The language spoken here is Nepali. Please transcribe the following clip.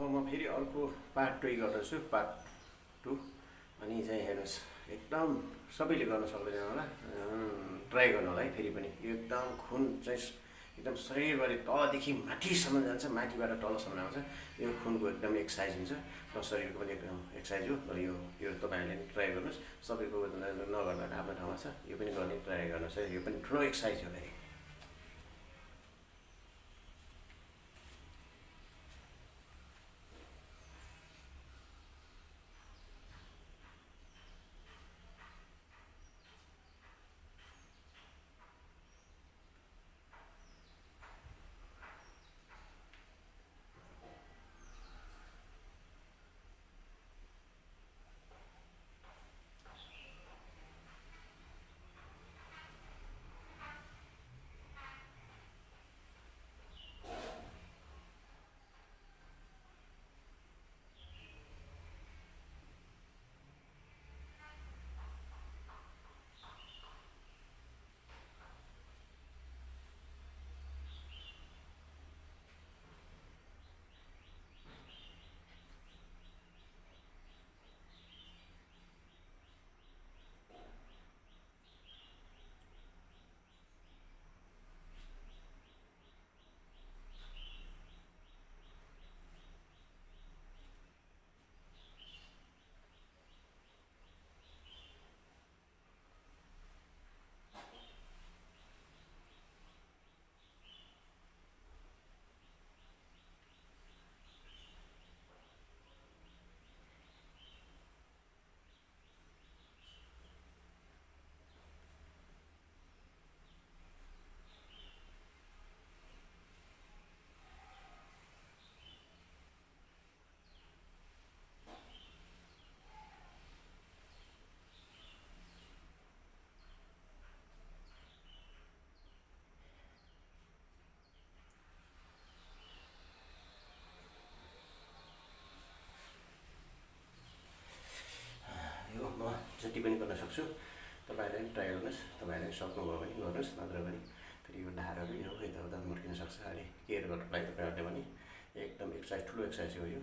अब म फेरि अर्को पार्ट 2 गर्दैछु, पार्ट 2। अनि चाहिँ हेर्नुहोस्, एकदम सबैले गर्न सक्दैन होला, ट्राई गर्नु होला है। फेरि पनि यो एकदम खुन चाहिँ एकदम शरीरभरि तलदेखि माथिसम्म जान्छ, माथिबाट तलसम्म आउँछ। यो खुनको एकदम एक्सर्साइज हुन्छ र शरीरको पनि एकदम एक्सर्साइज हो। र यो तपाईँहरूले पनि ट्राई गर्नुहोस्। सबैको नगर्दा आफ्नो ठाउँमा छ, यो पनि गर्ने ट्राई गर्नुहोस् है। यो पनि ठुलो एक्सर्साइज हो फेरि। जति पनि गर्न सक्छु, तपाईँहरूले पनि ट्राई गर्नुहोस्। तपाईँहरूले सक्नुभयो भने गर्नुहोस्, नत्र भने फेरि यो ढाडहरू यो यताउता मुर्किन सक्छ। अलि केयर गर्नुको लागि तपाईँहरूले पनि एकदम एक्सर्साइज, ठुलो एक्सर्साइज हो यो।